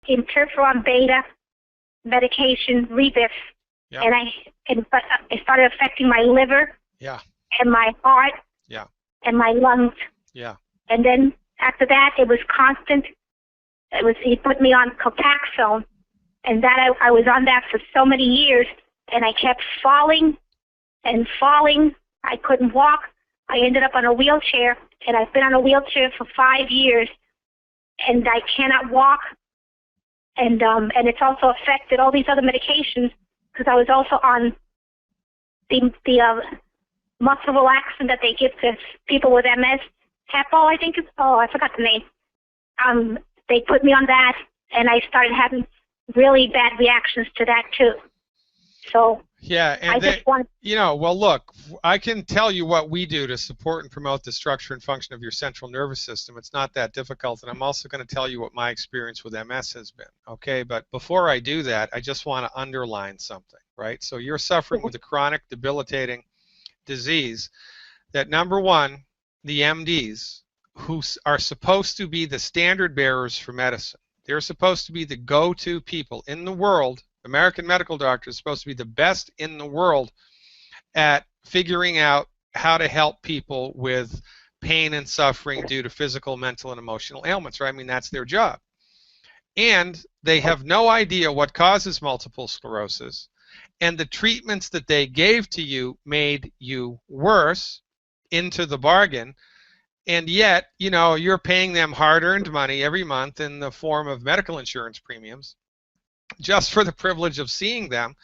interferon beta medication, Rebif, Yeah. but it started affecting my liver, Yeah. and my heart, Yeah. and my lungs. Yeah. And then after that, it was constant. He put me on Copaxone, and that I was on that for so many years, and I kept falling and falling. I couldn't walk. I ended up on a wheelchair, and I've been on a wheelchair for 5 years, and I cannot walk. And it's also affected all these other medications because I was also on the muscle relaxant that they give to people with MS. Hepo, I think I forgot the name. They put me on that, and I started having really bad reactions to that too. So yeah, and well, look, I can tell you what we do to support and promote the structure and function of your central nervous system. It's not that difficult, and I'm also going to tell you what my experience with MS has been, okay? But before I do that, I just want to underline something, right? So you're suffering with a chronic, debilitating disease that, number one, the MDs, who are supposed to be the standard bearers for medicine, they're supposed to be the go-to people in the world. American medical doctors are supposed to be the best in the world at figuring out how to help people with pain and suffering due to physical, mental, and emotional ailments, right? I mean, that's their job. And they have no idea what causes multiple sclerosis, and the treatments that they gave to you made you worse into the bargain, and yet, you're paying them hard-earned money every month in the form of medical insurance premiums just for the privilege of seeing them,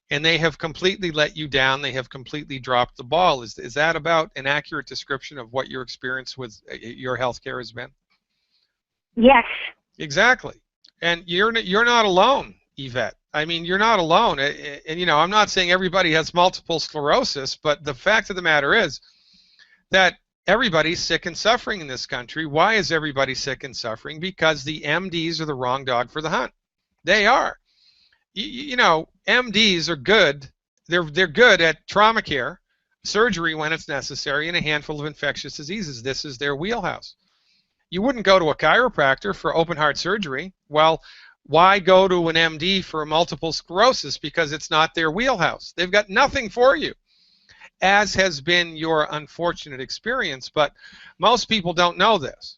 and they have completely let you down. They have completely dropped the ball. Is that about an accurate description of what your experience with your health care has been? Yes. Exactly. And you're not alone, Yvette. I mean, you're not alone. And I'm not saying everybody has multiple sclerosis, but the fact of the matter is that everybody's sick and suffering in this country. Why is everybody sick and suffering? Because the MDs are the wrong dog for the hunt. They are. MDs are good. They're good at trauma care, surgery when it's necessary, and a handful of infectious diseases. This is their wheelhouse. You wouldn't go to a chiropractor for open heart surgery. Well, why go to an MD for multiple sclerosis? Because it's not their wheelhouse. They've got nothing for you, as has been your unfortunate experience. But most people don't know this.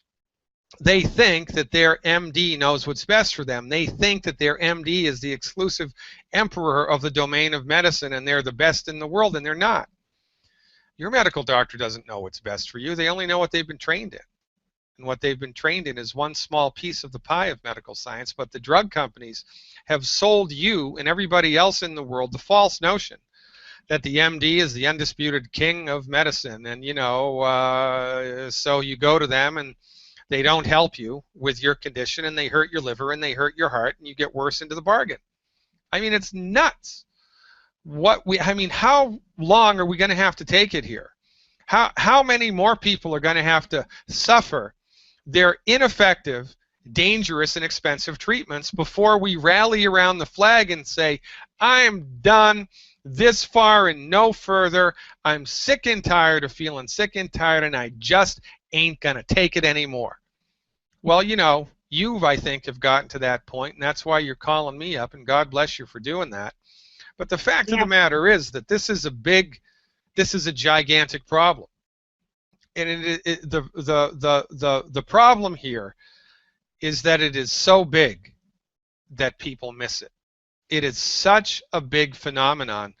They think that their MD knows what's best for them. They think that their MD is the exclusive emperor of the domain of medicine, and they're the best in the world, and they're not. Your medical doctor doesn't know what's best for you. They only know what they've been trained in. And what they've been trained in is one small piece of the pie of medical science, but the drug companies have sold you and everybody else in the world the false notion that the MD is the undisputed king of medicine. And, so you go to them and they don't help you with your condition, and they hurt your liver and they hurt your heart, and you get worse into the bargain. I mean, it's nuts. How long are we going to have to take it here? How many more people are going to have to suffer their ineffective, dangerous, and expensive treatments before we rally around the flag and say, I'm done, this far and no further. I'm sick and tired of feeling sick and tired, and I just ain't going to take it anymore. Well, you, I think, have gotten to that point, and that's why you're calling me up, and God bless you for doing that. But the fact of the matter is that this is a gigantic problem. And the problem here is that it is so big that people miss it. It is such a big phenomenon,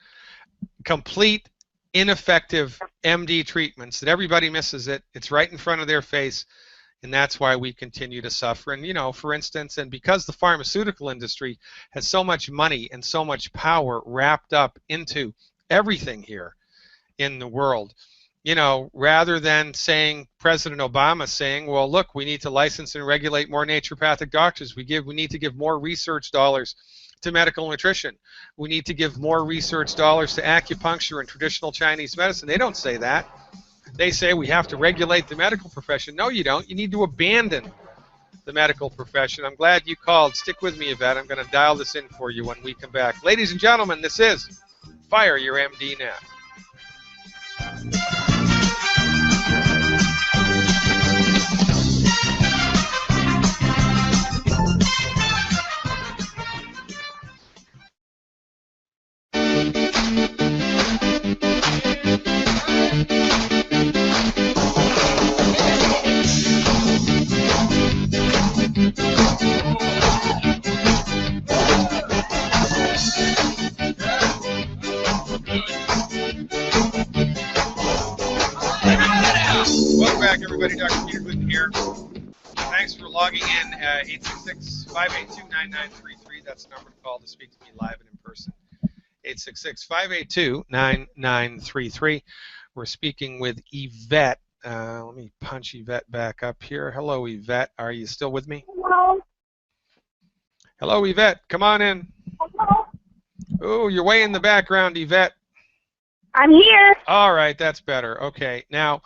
complete ineffective MD treatments, that everybody misses it. It's right in front of their face, and that's why we continue to suffer. And, for instance, and because the pharmaceutical industry has so much money and so much power wrapped up into everything here in the world, rather than President Obama saying, well, look, we need to license and regulate more naturopathic doctors. We need to give more research dollars to medical nutrition. We need to give more research dollars to acupuncture and traditional Chinese medicine. They don't say that. They say we have to regulate the medical profession. No, you don't. You need to abandon the medical profession. I'm glad you called. Stick with me, Yvette. I'm going to dial this in for you when we come back. Ladies and gentlemen, this is Fire Your MD Now. 866-582-9933. That's the number to call to speak to me live and in person. 866-582-9933. We're speaking with Yvette. Let me punch Yvette back up here. Hello, Yvette. Are you still with me? Hello. Hello, Yvette. Come on in. Hello. Oh, you're way in the background, Yvette. I'm here. All right, that's better. Okay. Now,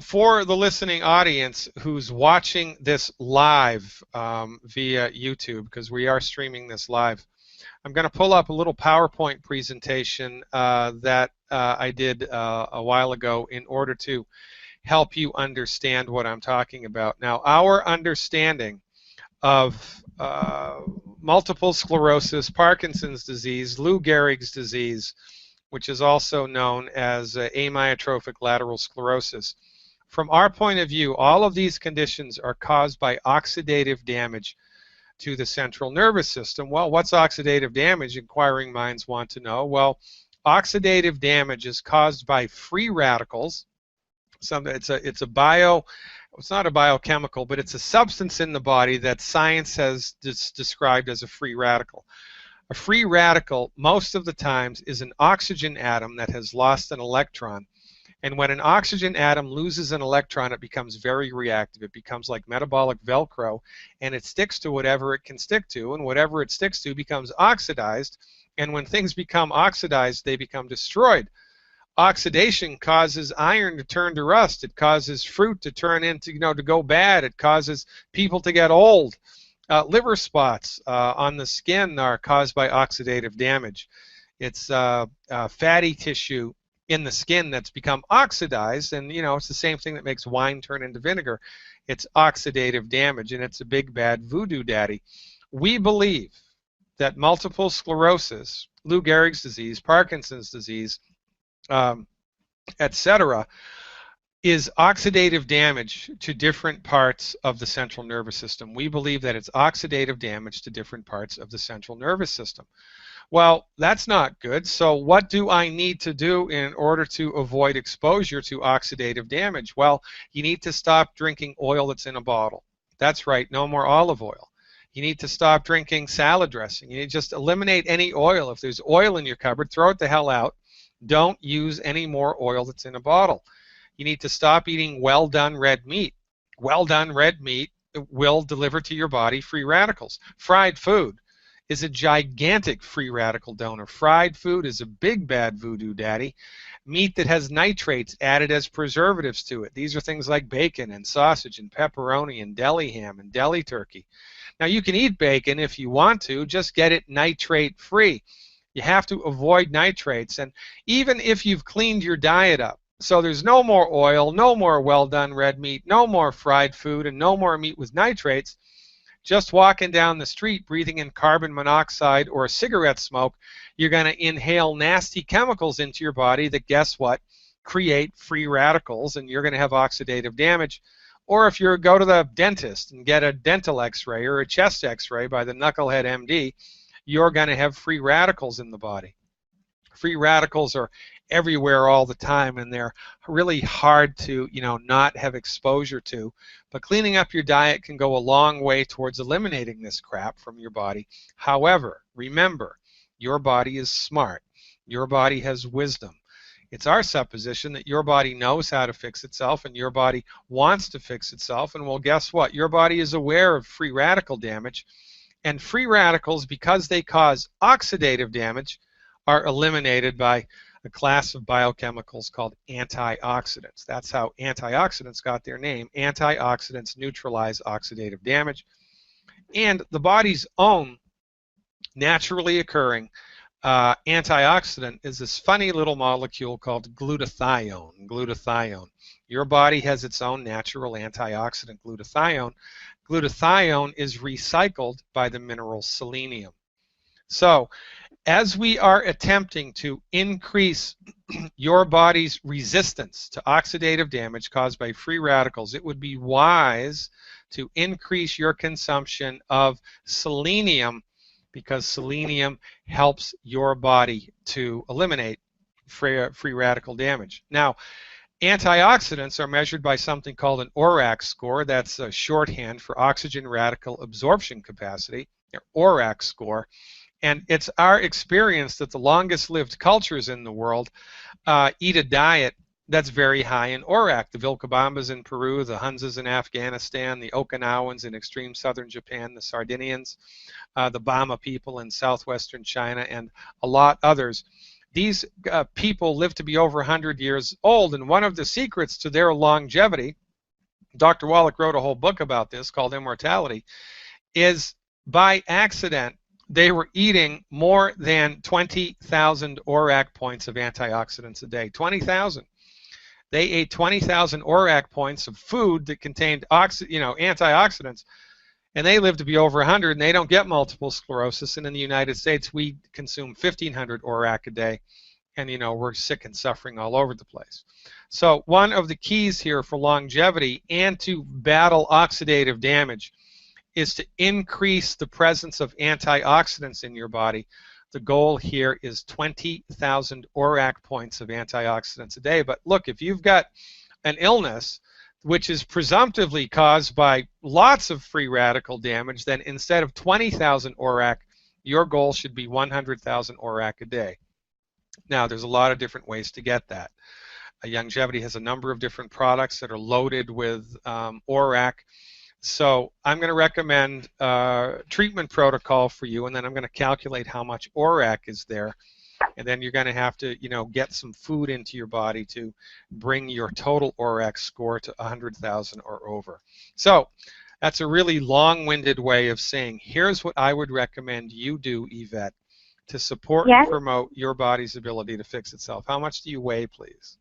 for the listening audience who's watching this live via YouTube, because we are streaming this live, I'm going to pull up a little PowerPoint presentation that I did a while ago in order to help you understand what I'm talking about. Now, our understanding of multiple sclerosis, Parkinson's disease, Lou Gehrig's disease, which is also known as amyotrophic lateral sclerosis. From our point of view, all of these conditions are caused by oxidative damage to the central nervous system. Well, what's oxidative damage? Inquiring minds want to know. Well, oxidative damage is caused by free radicals. It's not a biochemical, but it's a substance in the body that science has described as a free radical. A free radical, most of the times, is an oxygen atom that has lost an electron. And when an oxygen atom loses an electron, it becomes very reactive. It becomes like metabolic Velcro, and it sticks to whatever it can stick to, and whatever it sticks to becomes oxidized. And when things become oxidized, they become destroyed. Oxidation causes iron to turn to rust. It causes fruit to turn into, to go bad. It causes people to get old. Liver spots on the skin are caused by oxidative damage. It's fatty tissue in the skin that's become oxidized, and it's the same thing that makes wine turn into vinegar. It's oxidative damage, and it's a big bad voodoo daddy. We believe that multiple sclerosis, Lou Gehrig's disease, Parkinson's disease, etc., is oxidative damage to different parts of the central nervous system. We believe that it's oxidative damage to different parts of the central nervous system. Well, that's not good. So what do I need to do in order to avoid exposure to oxidative damage? Well, you need to stop drinking oil that's in a bottle. That's right, no more olive oil. You need to stop drinking salad dressing. You need to just eliminate any oil. If there's oil in your cupboard, throw it the hell out. Don't use any more oil that's in a bottle. You need to stop eating well-done red meat. Well-done red meat will deliver to your body free radicals. Fried food is a gigantic free radical donor. Fried food is a big bad voodoo daddy. Meat that has nitrates added as preservatives to it. These are things like bacon and sausage and pepperoni and deli ham and deli turkey. Now, you can eat bacon if you want to, just get it nitrate free. You have to avoid nitrates, and even if you've cleaned your diet up, so there's no more oil, no more well-done red meat, no more fried food, and no more meat with nitrates, just walking down the street breathing in carbon monoxide or cigarette smoke, you're going to inhale nasty chemicals into your body that, guess what, create free radicals, and you're going to have oxidative damage. Or if you go to the dentist and get a dental x-ray or a chest x-ray by the knucklehead MD, you're going to have free radicals in the body. Free radicals are everywhere all the time, and they're really hard to, not have exposure to. But cleaning up your diet can go a long way towards eliminating this crap from your body. However, remember, your body is smart. Your body has wisdom. It's our supposition that your body knows how to fix itself, and your body wants to fix itself. And well, guess what? Your body is aware of free radical damage. And free radicals, because they cause oxidative damage, are eliminated by a class of biochemicals called antioxidants. That's how antioxidants got their name. Antioxidants neutralize oxidative damage. And the body's own naturally occurring antioxidant is this funny little molecule called glutathione. Glutathione. Your body has its own natural antioxidant, glutathione. Glutathione is recycled by the mineral selenium. So, as we are attempting to increase your body's resistance to oxidative damage caused by free radicals, it would be wise to increase your consumption of selenium, because selenium helps your body to eliminate free radical damage. Now, Antioxidants are measured by something called an ORAC score. That's a shorthand for oxygen radical absorption capacity, or ORAC score. And it's our experience that the longest lived cultures in the world eat a diet that's very high in ORAC. The Vilcabambas in Peru, the Hunzas in Afghanistan, the Okinawans in extreme southern Japan, the Sardinians, the Bama people in southwestern China, and a lot others. These people live to be over 100 years old, and one of the secrets to their longevity, Dr. Wallach wrote a whole book about this called Immortality, is by accident they were eating more than 20,000 ORAC points of antioxidants a day. 20,000. They ate 20,000 ORAC points of food that contained antioxidants, and they live to be over 100, and they don't get multiple sclerosis. And in the United States, we consume 1,500 ORAC a day, and we're sick and suffering all over the place. So one of the keys here for longevity and to battle oxidative damage is to increase the presence of antioxidants in your body. The goal here is 20,000 ORAC points of antioxidants a day. But look, if you've got an illness which is presumptively caused by lots of free radical damage, then instead of 20,000 ORAC, your goal should be 100,000 ORAC a day. Now, there's a lot of different ways to get that. Youngevity has a number of different products that are loaded with ORAC. So I'm going to recommend a treatment protocol for you, and then I'm going to calculate how much ORAC is there. And then you're going to have to, get some food into your body to bring your total ORAC score to 100,000 or over. So that's a really long-winded way of saying, here's what I would recommend you do, Yvette, to support and promote your body's ability to fix itself. How much do you weigh, please?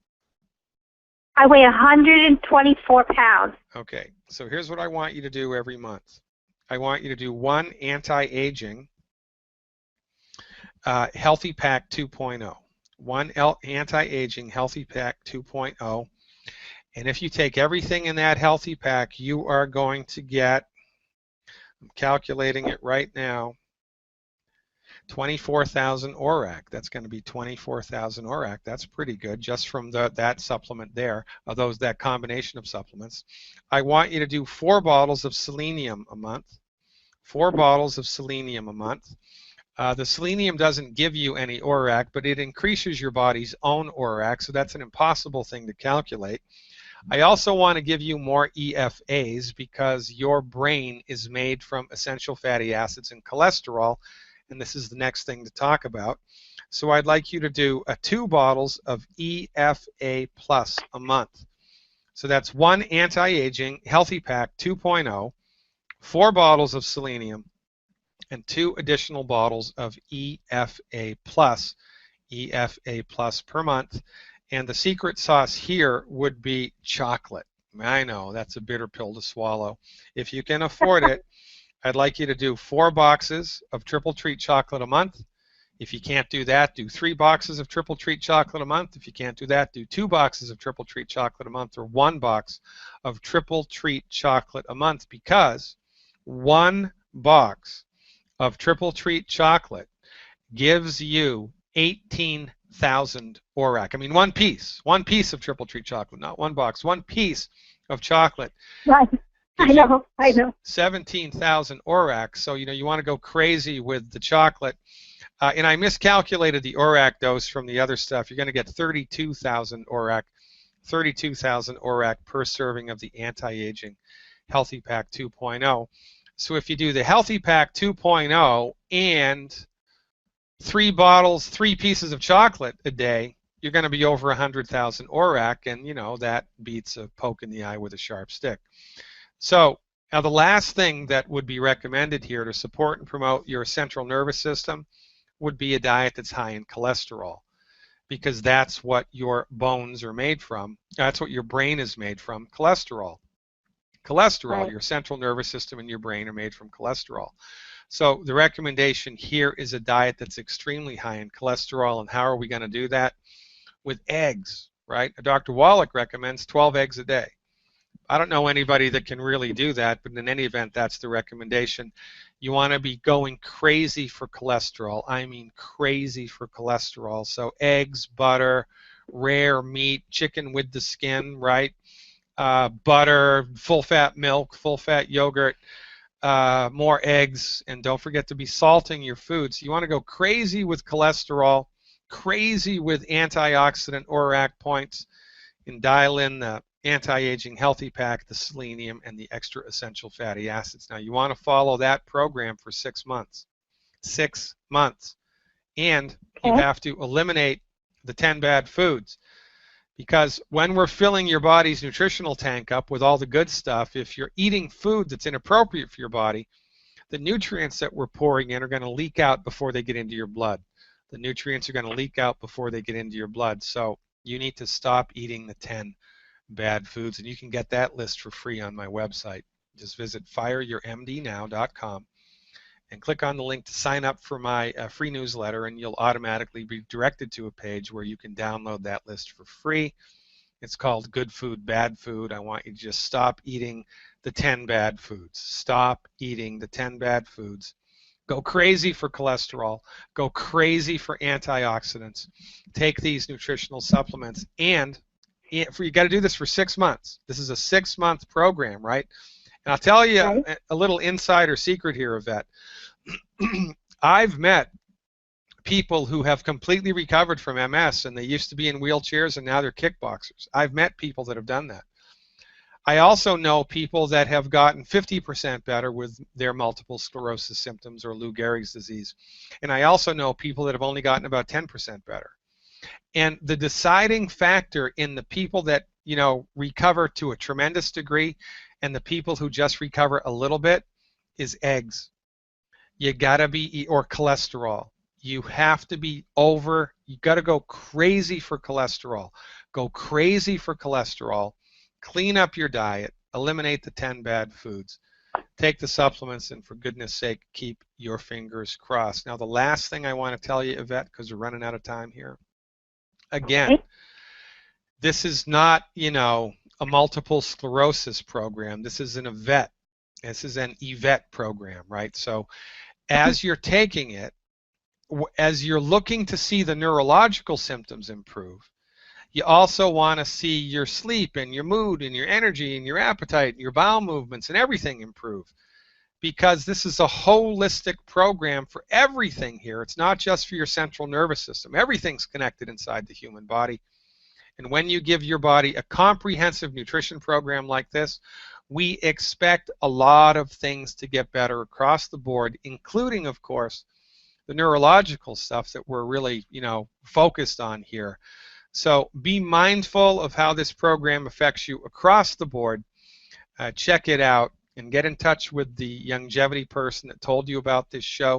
I weigh 124 pounds. Okay, so here's what I want you to do every month. I want you to do one anti-aging Healthy Pack 2.0. One anti-aging Healthy Pack 2.0. And if you take everything in that Healthy Pack, you are going to get, I'm calculating it right now, 24,000 ORAC. That's going to be 24,000 ORAC. That's pretty good just from that supplement there, that combination of supplements. I want you to do 4 bottles of selenium a month. 4 bottles of selenium a month. The selenium doesn't give you any ORAC, but it increases your body's own ORAC, so that's an impossible thing to calculate. I also want to give you more EFAs because your brain is made from essential fatty acids and cholesterol, and this is the next thing to talk about. So I'd like you to do 2 bottles of EFA Plus a month. So that's 1 anti-aging Healthy Pack 2.0, 4 bottles of selenium, and 2 additional bottles of EFA Plus per month. And the secret sauce here would be chocolate. I know, that's a bitter pill to swallow. If you can afford it, I'd like you to do 4 boxes of Triple Treat chocolate a month. If you can't do that, do 3 boxes of Triple Treat chocolate a month. If you can't do that, do 2 boxes of Triple Treat chocolate a month, or 1 box of Triple Treat chocolate a month, because 1 box of Triple Treat chocolate gives you 18,000 ORAC. I mean, one piece of Triple Treat chocolate, not 1 box, 1 piece of chocolate. Right. I know. 17,000 ORAC. So, you want to go crazy with the chocolate. And I miscalculated the ORAC dose from the other stuff. You're going to get 32,000 ORAC, 32,000 ORAC per serving of the anti-aging Healthy Pack 2.0. So if you do the Healthy Pack 2.0 and 3 pieces of chocolate a day, you're going to be over 100,000 ORAC, and that beats a poke in the eye with a sharp stick. So now the last thing that would be recommended here to support and promote your central nervous system would be a diet that's high in cholesterol, because that's what your bones are made from. That's what your brain is made from, cholesterol. Right. Your central nervous system and your brain are made from cholesterol. So the recommendation here is a diet that's extremely high in cholesterol. And how are we going to do that? With eggs, right? Dr. Wallach recommends 12 eggs a day. I don't know anybody that can really do that, but in any event, that's the recommendation. You want to be going crazy for cholesterol. I mean crazy for cholesterol. So eggs, butter, rare meat, chicken with the skin, right? Butter, full-fat milk, full-fat yogurt, more eggs, and don't forget to be salting your foods. You want to go crazy with cholesterol, crazy with antioxidant ORAC points, and dial in the anti-aging healthy pack, the selenium, and the extra essential fatty acids. Now you want to follow that program for 6 months. 6 months. And you have to eliminate the 10 bad foods. Because when we're filling your body's nutritional tank up with all the good stuff, if you're eating food that's inappropriate for your body, the nutrients that we're pouring in are going to leak out before they get into your blood. The nutrients are going to leak out before they get into your blood. So you need to stop eating the 10 bad foods. And you can get that list for free on my website. Just visit fireyourmdnow.com and click on the link to sign up for my free newsletter, and you'll automatically be directed to a page where you can download that list for free. It's called Good Food, Bad Food. I want you to just stop eating the 10 bad foods. Stop eating the 10 bad foods. Go crazy for cholesterol. Go crazy for antioxidants. Take these nutritional supplements, and you got to do this for 6 months. This is a 6-month program, right? And I'll tell you a little insider secret here, Yvette. I've met people who have completely recovered from MS, and they used to be in wheelchairs, and now they're kickboxers. I've met people that have done that. I also know people that have gotten 50% better with their multiple sclerosis symptoms or Lou Gehrig's disease. And I also know people that have only gotten about 10% better. And the deciding factor in the people that, you know, recover to a tremendous degree and the people who just recover a little bit is eggs. You gotta be, or cholesterol. You have to be over, you gotta go crazy for cholesterol. Go crazy for cholesterol. Clean up your diet. Eliminate the 10 bad foods. Take the supplements, and for goodness sake, keep your fingers crossed. Now the last thing I want to tell you, Yvette, because we're running out of time here. Again, this is not, you know, a multiple sclerosis program. This is an Yvette. This is an Yvette program, right? So as you're taking it, as you're looking to see the neurological symptoms improve, you also want to see your sleep and your mood and your energy and your appetite and your bowel movements and everything improve, because this is a holistic program for everything here. It's not just for your central nervous system. Everything's connected inside the human body. And when you give your body a comprehensive nutrition program like this, we expect a lot of things to get better across the board, including, of course, the neurological stuff that we're really, you know, focused on here. So be mindful of how this program affects you across the board. Check it out and get in touch with the Youngevity person that told you about this show.